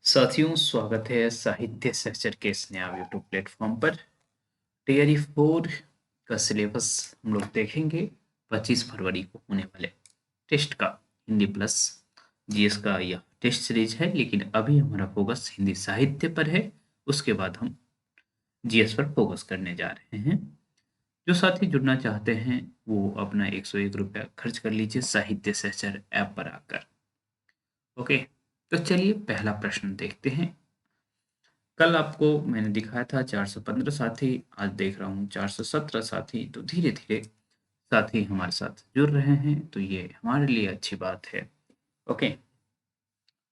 साथियों, स्वागत है साहित्य सहचर के इस नया यूट्यूब प्लेटफॉर्म पर। टीआरई 4 का सिलेबस हम लोग देखेंगे 25 फरवरी को होने वाले टेस्ट का। हिंदी प्लस जीएस का यह टेस्ट सीरीज है, लेकिन अभी हमारा फोकस हिंदी साहित्य पर है। उसके बाद हम जीएस पर फोकस करने जा रहे हैं। जो साथी जुड़ना चाहते हैं वो अपना 101 रुपया खर्च कर लीजिए साहित्य सहचर ऐप पर आकर। ओके, तो चलिए पहला प्रश्न देखते हैं। कल आपको मैंने दिखाया था 415 साथी, आज देख रहा हूँ 417 साथी। तो धीरे धीरे साथी हमारे साथ जुड़ रहे हैं, तो ये हमारे लिए अच्छी बात है। ओके,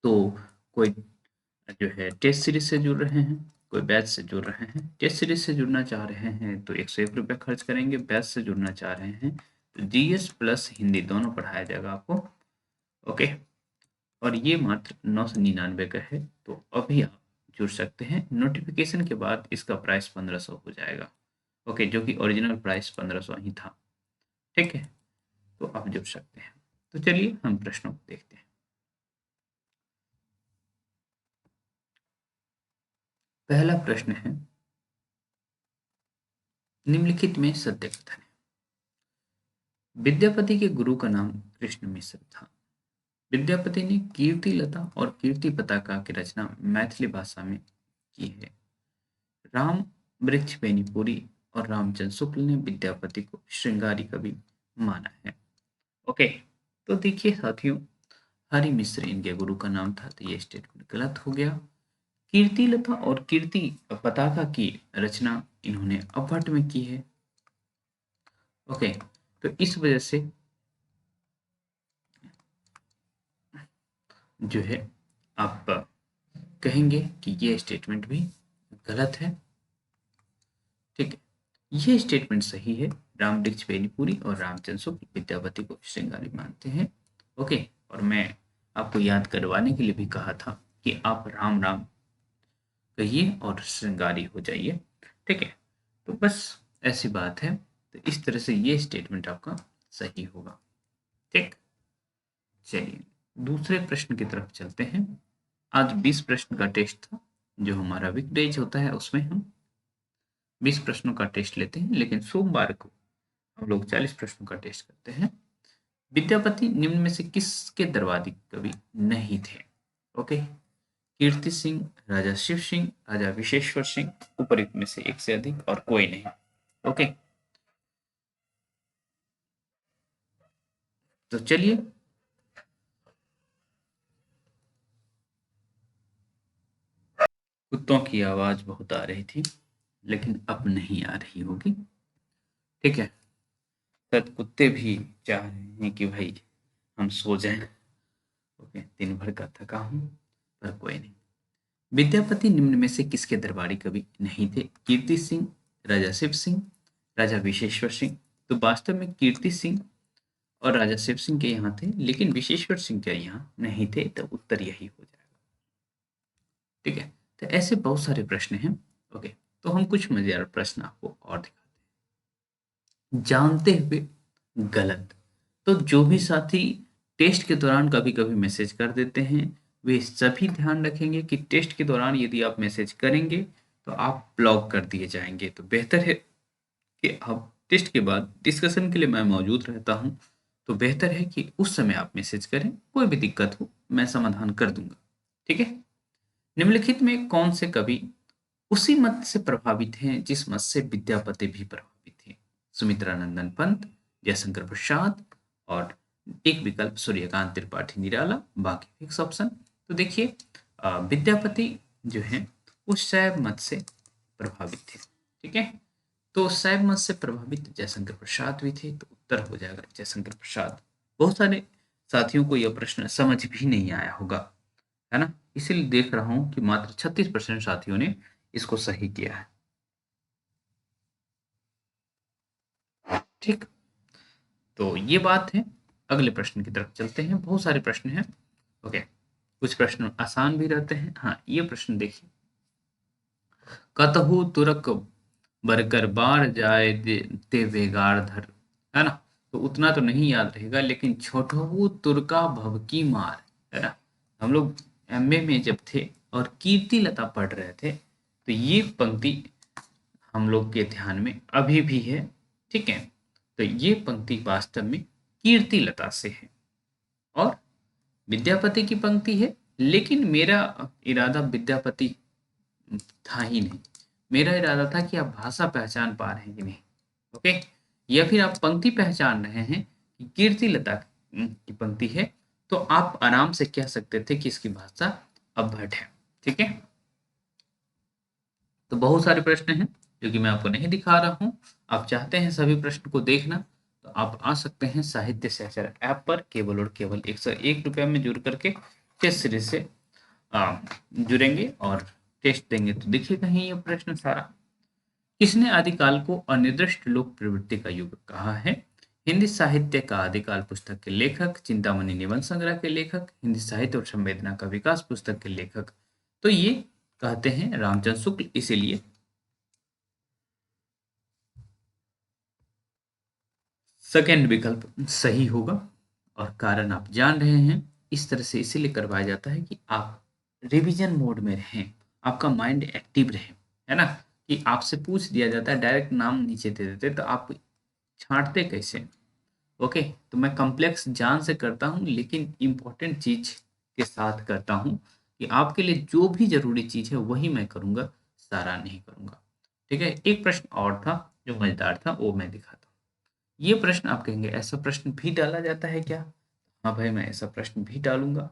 तो कोई जो है टेस्ट सीरीज से जुड़ रहे हैं, कोई बैच से जुड़ रहे हैं। टेस्ट सीरीज से जुड़ना चाह रहे हैं तो 101 रुपये खर्च करेंगे। बैच से जुड़ना चाह रहे हैं तो जीएस प्लस हिंदी दोनों पढ़ाया जाएगा आपको। ओके, और ये मात्र 999 का है, तो अभी आप जुड़ सकते हैं। नोटिफिकेशन के बाद इसका प्राइस 1500 हो जाएगा। ओके, जो कि ओरिजिनल प्राइस 1500 ही था। ठीक है, तो आप जुड़ सकते हैं। तो चलिए हम प्रश्नों को देखते हैं। पहला प्रश्न है, निम्नलिखित में सत्य कथन है। विद्यापति के गुरु का नाम कृष्ण मिश्र था। विद्यापति ने कीर्ति लता और कीर्ति पताका की रचना मैथिली भाषा में की है। राम वृक्ष बेनीपुरी और रामचंद्र शुक्ल ने विद्यापति को श्रृंगारी कवि माना है। ओके, तो देखिए साथियों, हरि मिश्र इनके गुरु का नाम था, तो ये स्टेटमेंट गलत हो गया। कीर्ति लता और कीर्ति पताका की रचना इन्होंने अपभट्ट में की है। ओके, तो इस वजह से जो है आप कहेंगे कि ये स्टेटमेंट भी गलत है। ठीक है, ये स्टेटमेंट सही है। राम वृक्ष बेनीपुरी और रामचंद्र शुक्ल विद्यापति को श्रृंगारी मानते हैं। ओके, और मैं आपको याद करवाने के लिए भी कहा था कि आप राम राम कहिए और श्रृंगारी हो जाइए। ठीक है, तो बस ऐसी बात है। तो इस तरह से ये स्टेटमेंट आपका सही होगा। ठीक, चलिए दूसरे प्रश्न की तरफ चलते हैं। आज 20 प्रश्न का टेस्ट था। जो हमारा वीकडेज होता है उसमें हम 20 प्रश्नों का टेस्ट लेते हैं, लेकिन सोमवार को हम लोग 40 प्रश्नों का टेस्ट करते हैं। विद्यापति निम्न में से किसके दरबारी कवि नहीं थे? ओके, कीर्ति सिंह, राजा शिव सिंह, राजा विशेश्वर सिंह, उपयुक्त में से एक से अधिक और कोई नहीं। ओके, तो चलिए कुत्तों की आवाज बहुत आ रही थी, लेकिन अब नहीं आ रही होगी। ठीक है, शायद कुत्ते भी चाह रहे हैं कि भाई हम सो जाएं। ओके, दिन भर का थका हूं, पर कोई नहीं। विद्यापति निम्न में से किसके दरबारी कवि नहीं थे? कीर्ति सिंह, राजा शिव सिंह, राजा विशेश्वर सिंह। तो वास्तव में कीर्ति सिंह और राजा शिव सिंह के यहाँ थे, लेकिन विशेश्वर सिंह के यहाँ नहीं थे। तो उत्तर यही हो जाएगा। ठीक है, तो ऐसे बहुत सारे प्रश्न हैं। ओके, तो हम कुछ मजेदार प्रश्न आपको और दिखाते हैं। जानते हुए गलत। तो जो भी साथी टेस्ट के दौरान कभी कभी मैसेज कर देते हैं, वे सभी ध्यान रखेंगे कि टेस्ट के दौरान यदि आप मैसेज करेंगे तो आप ब्लॉक कर दिए जाएंगे। तो बेहतर है कि आप टेस्ट के बाद डिस्कशन के लिए मैं मौजूद रहता हूं, तो बेहतर है कि उस समय आप मैसेज करें। कोई भी दिक्कत हो मैं समाधान कर दूंगा। ठीक है, निम्नलिखित में कौन से कवि उसी मत से प्रभावित हैं जिस मत से विद्यापति भी प्रभावित थे? सुमित्रानंदन पंत, जयशंकर प्रसाद और एक विकल्प सूर्यकांत त्रिपाठी निराला, बाकी फिक्स ऑप्शन। तो देखिए विद्यापति जो है उस शैव मत से प्रभावित थे। ठीक है, तो शैव मत से प्रभावित जयशंकर प्रसाद भी थे, तो उत्तर हो जाएगा जयशंकर प्रसाद। बहुत सारे साथियों को यह प्रश्न समझ भी नहीं आया होगा, है ना? इसीलिए देख रहा हूं कि मात्र 36% साथियों ने इसको सही किया है। ठीक, तो ये बात है। अगले प्रश्न की तरफ चलते हैं। बहुत सारे प्रश्न हैं। ओके, कुछ प्रश्न आसान भी रहते हैं। हाँ, ये प्रश्न देखिए। कतहु तुरक बरकर बार जाए ते वेगार धर, है ना? तो उतना तो नहीं याद रहेगा, लेकिन छोटहु तुरका भव की मार, है ना? हम लोग एमए में जब थे और कीर्तिलता पढ़ रहे थे, तो ये पंक्ति हम लोग के ध्यान में अभी भी है। ठीक है, तो ये पंक्ति वास्तव में कीर्तिलता से है और विद्यापति की पंक्ति है, लेकिन मेरा इरादा विद्यापति था ही नहीं। मेरा इरादा था कि आप भाषा पहचान पा रहे हैं कि नहीं। ओके, या फिर आप पंक्ति पहचान रहे हैं कि कीर्तिलता की पंक्ति है, तो आप आराम से कह सकते थे कि इसकी भाषा अभ्भट है। ठीक है, तो बहुत सारे प्रश्न हैं जो कि मैं आपको नहीं दिखा रहा हूं। आप चाहते हैं सभी प्रश्न को देखना, तो आप आ सकते हैं साहित्य सहचर ऐप पर, केवल और केवल 101 रुपये में जुड़ करके टेस्ट सीरीज से जुड़ेंगे और टेस्ट देंगे तो दिखेगा ही ये प्रश्न सारा। किसने आदिकाल को अनिर्दिष्ट लोक प्रवृत्ति का युग कहा है? हिंदी साहित्य का आदिकाल पुस्तक के लेखक, चिंतामणि निबंध संग्रह के लेखक, हिंदी साहित्य और संवेदना का विकास पुस्तक के लेखक, तो ये कहते हैं रामचंद्र शुक्ल। इसीलिए सेकेंड विकल्प सही होगा। और कारण आप जान रहे हैं, इस तरह से इसीलिए करवाया जाता है कि आप रिवीजन मोड में रहें, आपका माइंड एक्टिव रहे, है ना। कि आपसे पूछ दिया जाता है, डायरेक्ट नाम नीचे दे देते तो आप छांटते कैसे। ओके, तो मैं कॉम्प्लेक्स जान से करता हूँ, लेकिन इम्पोर्टेंट चीज के साथ करता हूँ कि आपके लिए जो भी जरूरी चीज है वही मैं करूँगा, सारा नहीं करूँगा। ठीक है, एक प्रश्न और था जो मजेदार था, वो मैं दिखाता हूँ। ये प्रश्न आप कहेंगे ऐसा प्रश्न भी डाला जाता है क्या? हाँ भाई, मैं ऐसा प्रश्न भी डालूंगा।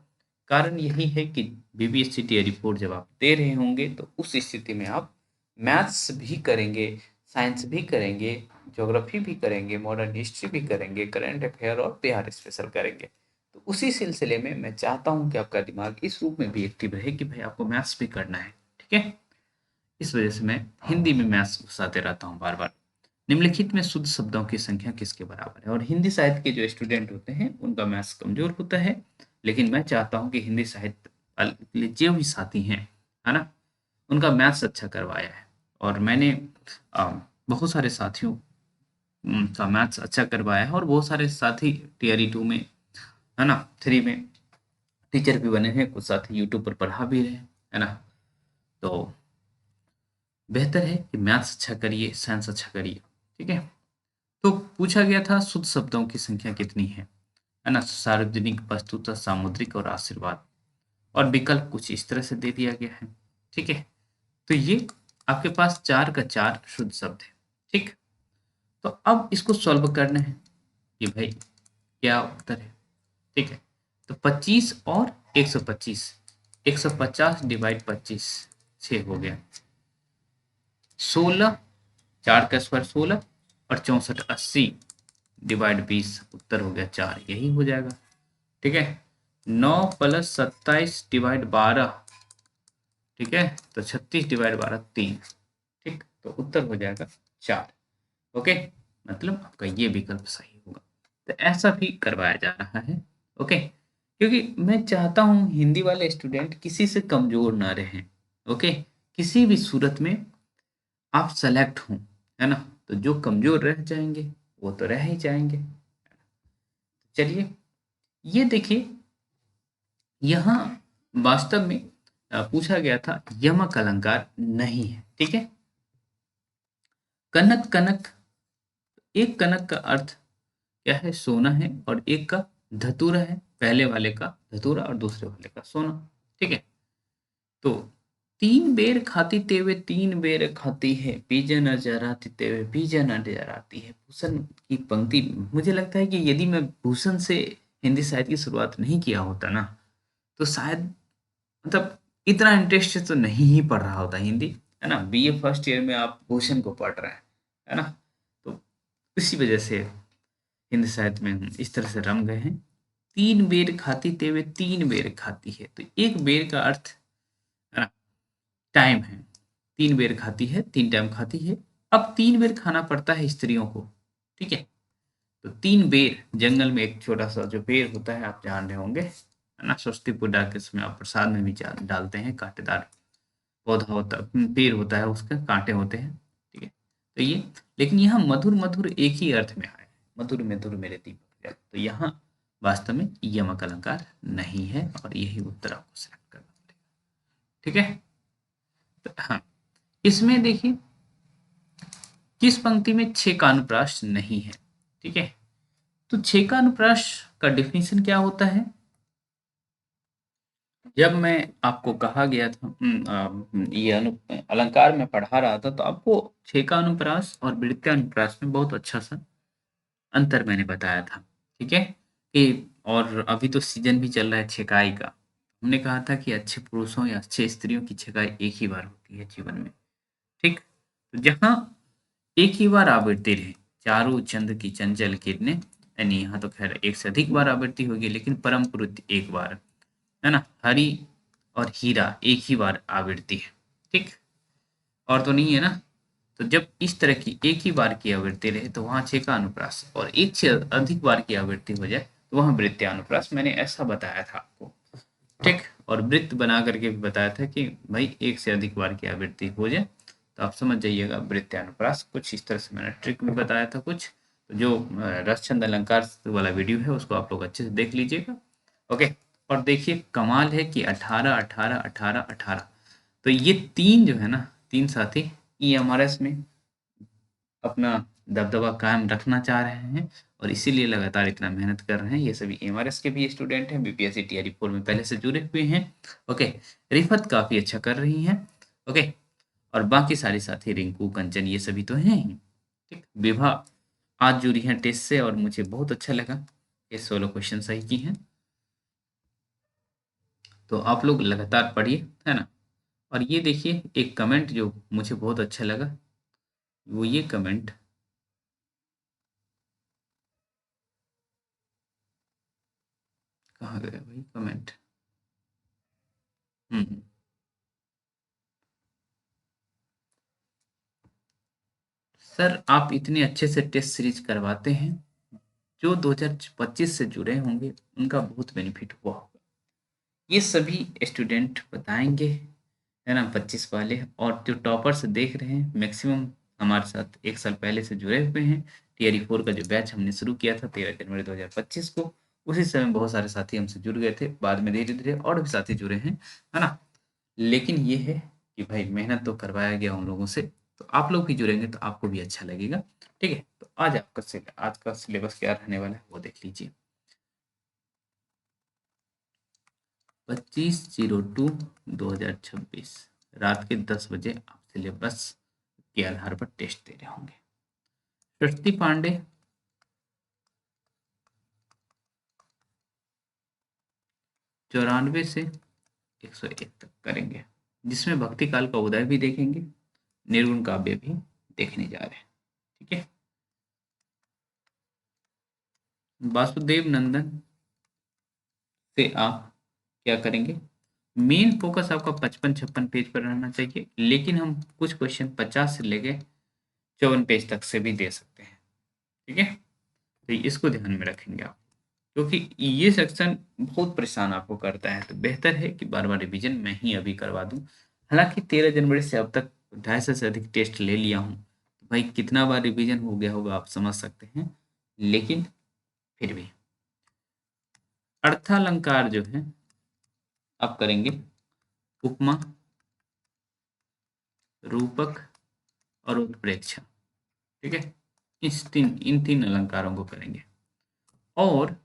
कारण यही है कि बीबीएससीटी रिपोर्ट जब आप दे रहे होंगे तो उस स्थिति में आप मैथ्स भी करेंगे, साइंस भी करेंगे, ज्योग्राफी भी करेंगे, मॉडर्न हिस्ट्री भी करेंगे, करंट अफेयर और बिहार स्पेशल करेंगे। तो उसी सिलसिले में मैं चाहता हूँ कि आपका दिमाग इस रूप में भी एक्टिव रहे कि भाई आपको मैथ्स भी करना है। ठीक है, इस वजह से मैं हिंदी में मैथ्स घुसाते रहता हूँ बार बार। निम्नलिखित में शुद्ध शब्दों की संख्या किसके बराबर है? और हिंदी साहित्य के जो स्टूडेंट होते हैं उनका मैथ्स कमजोर होता है, लेकिन मैं चाहता हूँ कि हिंदी साहित्य के लिए जो भी साथी हैं, है ना, उनका मैथ्स अच्छा करवाया है। और मैंने बहुत सारे साथियों का मैथ्स अच्छा करवाया है, और बहुत सारे साथी टीआरई 2 में, है ना, 3 में टीचर भी बने हैं, कुछ साथी यूट्यूब पर पढ़ा भी रहे हैं, है ना। तो बेहतर है कि मैथ्स अच्छा करिए, साइंस अच्छा करिए। ठीक है, तो पूछा गया था शुद्ध शब्दों की संख्या कितनी है ना। सार्वजनिक, वस्तुतः, सामुद्रिक और आशीर्वाद। और विकल्प कुछ इस तरह से दे दिया गया है। ठीक है, तो ये आपके पास 4 का 4 शुद्ध शब्द है। ठीक, तो अब इसको सॉल्व करना है कि भाई क्या उत्तर है। ठीक है, तो 25 और 125, 150 डिवाइड 25, 6 हो गया। 16, 4 का स्क्वायर 16 और 64, 80 डिवाइड 20, उत्तर हो गया 4, यही हो जाएगा। ठीक है, 9 प्लस 27 डिवाइड 12, ठीक है, तो 36 डिवाइड 12, 3। ठीक, तो उत्तर हो जाएगा 4। ओके, मतलब आपका ये विकल्प सही होगा। तो ऐसा भी करवाया जा रहा है। ओके, क्योंकि मैं चाहता हूं हिंदी वाले स्टूडेंट किसी से कमजोर ना रहें। ओके, किसी भी सूरत में आप सेलेक्ट हों, है ना। तो जो कमजोर रह जाएंगे वो तो रह ही जाएंगे। चलिए, ये देखिए, यहाँ वास्तव में पूछा गया था, यमक अलंकार नहीं है। ठीक है, कनक, कनक, एक कनक का अर्थ क्या है? सोना है, और एक का धतूरा है। पहले वाले का धतूरा और दूसरे वाले का सोना। ठीक है, तो 3 बेर खाती तेवे 3 बेर खाती है, बीजा न जराती तेवे बीजा न जराती है। भूषण की पंक्ति, मुझे लगता है कि यदि मैं भूषण से हिंदी साहित्य की शुरुआत नहीं किया होता ना, तो शायद, मतलब इतना इंटरेस्ट तो नहीं ही पढ़ रहा होता हिंदी, है ना। बीए फर्स्ट ईयर में आप भूषण को पढ़ रहे हैं, है ना। तो इसी वजह से हिंदी साहित्य में हम इस तरह से रम गए हैं। 3 बेर खाती तेवे 3 बेर खाती है, तो एक बेर का अर्थ, है ना, टाइम है। 3 बेर खाती है, 3 टाइम खाती है। अब 3 बेर खाना पड़ता है स्त्रियों को। ठीक है, तो 3 बेर, जंगल में एक छोटा सा जो पेड़ होता है, आप जान रहे होंगे, है ना, स्वस्ति पूजा के समय आप प्रसाद में भी डालते हैं, कांटेदार पौधा होता, पेड़ होता है, उसके कांटे होते हैं। ठीक है, तो ये, लेकिन यहाँ मधुर मधुर एक ही अर्थ में आया है, मधुर मधुर मेरे दीपक जल। तो यहाँ वास्तव में यमक अलंकार नहीं है, और यही उत्तर आपको सेलेक्ट करना पड़ेगा। ठीक है। तो हाँ, इसमें देखिए किस पंक्ति में छः का अनुप्रास नहीं है। ठीक है, तो छः का अनुप्रास का डेफिनेशन क्या होता है? जब मैं आपको कहा गया था ये अलंकार में पढ़ा रहा था, तो आपको छः का अनुप्रास और वृत्ति अनुप्रास में बहुत अच्छा सा अंतर मैंने बताया था। ठीक है, कि और अभी तो सीजन भी चल रहा है छेकाई का। हमने कहा था कि अच्छे पुरुषों या अच्छे स्त्रियों की छेकाई एक ही बार होती है जीवन में। ठीक, तो जहाँ एक ही बार आवृत्ति रहे, चारों चंद्र की चंचल किरणें, यानी यहाँ तो खैर एक से अधिक बार आवृत्ति होगी, लेकिन परम पुरुष एक बार, है ना, हरि और हीरा एक ही बार आवृत्ति है। ठीक, और तो नहीं है ना। तो जब इस तरह की एक ही बार की आवृत्ति रहे तो वहाँ छः का अनुप्रास, और एक से अधिक बार की आवृत्ति हो जाए तो वहाँ वृत्त्यानुप्रास, मैंने ऐसा बताया था आपको। ठीक, और वृत्त बना करके भी बताया था कि भाई एक से अधिक बार की आवृत्ति हो जाए तो आप समझ जाइएगा वृत्त्यानुप्रास। कुछ इस तरह से मैंने ट्रिक भी बताया था कुछ। तो जो रसचंद अलंकार वाला वीडियो है उसको आप लोग अच्छे से देख लीजिएगा। ओके, और देखिए कमाल है कि 18 18 18 18, तो ये तीन जो है ना, तीन साथी EMRS में अपना दबदबा कायम रखना चाह रहे हैं और इसीलिए लगातार इतना मेहनत कर रहे हैं। ये सभी EMRS के भी स्टूडेंट हैं, BPSC TRE 4 में पहले से जुड़े हुए हैं। ओके, रिफत काफ़ी अच्छा कर रही हैं। ओके, और बाकी सारी साथी रिंकू, कंचन, ये सभी तो हैं ही। ठीक, विभा आज जुड़ी हैं टेस्ट से और मुझे बहुत अच्छा लगा, ये 16 क्वेश्चन सही की हैं। तो आप लोग लगातार पढ़िए, है ना। और ये देखिए एक कमेंट जो मुझे बहुत अच्छा लगा, वो ये कमेंट, कहाँ गया भाई कमेंट? हम्म, सर आप इतने अच्छे से टेस्ट सीरीज करवाते हैं, जो 2025 से जुड़े होंगे उनका बहुत बेनिफिट हुआ होगा। ये सभी स्टूडेंट बताएंगे, है ना, 25 वाले, और जो टॉपर्स देख रहे हैं मैक्सिमम हमारे साथ एक साल पहले से जुड़े हुए हैं। TRE 4 का जो बैच हमने शुरू किया था 13 जनवरी 2025 को, उसी समय बहुत सारे साथी हमसे जुड़ गए थे। बाद में धीरे धीरे और भी साथी जुड़े हैं, है ना। लेकिन ये है कि भाई मेहनत तो करवाया गया उन लोगों से, तो आप लोग भी जुड़ेंगे तो आपको भी अच्छा लगेगा। ठीक है, तो आज का सिलेबस क्या रहने वाला है वो देख लीजिए। 25/02/2026 रात के 10 बजे आप सिलेबस के आधार पर टेस्ट दे रहे होंगे। सृष्टि पांडे 94 से 101 तक करेंगे, जिसमें भक्ति काल का उदय भी देखेंगे, निर्गुण काव्य भी देखने जा रहे हैं। ठीक है, वासुदेव नंदन से आप क्या करेंगे, मेन फोकस आपका 55-56 पेज पर रहना चाहिए, लेकिन हम कुछ क्वेश्चन 50 से लेके 54 पेज तक से भी दे सकते हैं। ठीक है, तो इसको ध्यान में रखेंगे आप, क्योंकि ये सेक्शन बहुत परेशान आपको करता है, तो बेहतर है कि बार बार रिवीजन मैं ही अभी करवा दूं। हालांकि 13 जनवरी से अब तक 250 से अधिक टेस्ट ले लिया हूँ, तो भाई कितना बार रिवीजन हो गया होगा आप समझ सकते हैं, लेकिन फिर भी अर्थालंकार जो है आप करेंगे, उपमा, रूपक और उत्प्रेक्षा। ठीक है, इन तीन अलंकारों को करेंगे। और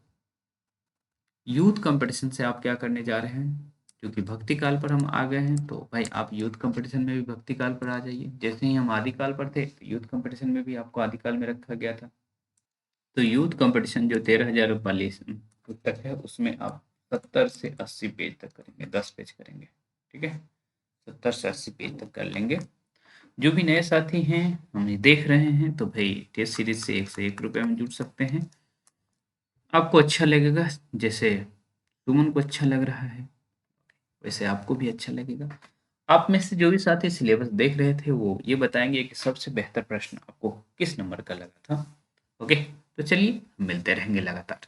यूथ कंपटीशन से आप क्या करने जा रहे हैं, क्योंकि भक्ति काल पर हम आ गए हैं, तो भाई आप यूथ कंपटीशन में भी भक्ति काल पर आ जाइए। जैसे ही हम आदिकाल पर थे तो यूथ कंपटीशन में भी आपको आदिकाल में रखा गया था। तो यूथ कंपटीशन जो 13,000 वाली पुस्तक है उसमें आप 70 से 80 पेज तक करेंगे, 10 पेज करेंगे। ठीक है, 70 से 80 पेज तक कर लेंगे। जो भी नए साथी हैं हमें देख रहे हैं, तो भाई टेस्ट सीरीज से 101 रुपये में जुड़ सकते हैं। आपको अच्छा लगेगा, जैसे सुमन को अच्छा लग रहा है वैसे आपको भी अच्छा लगेगा। आप में से जो भी साथी सिलेबस देख रहे थे वो ये बताएंगे कि सबसे बेहतर प्रश्न आपको किस नंबर का लगा था। ओके, तो चलिए मिलते रहेंगे लगातार।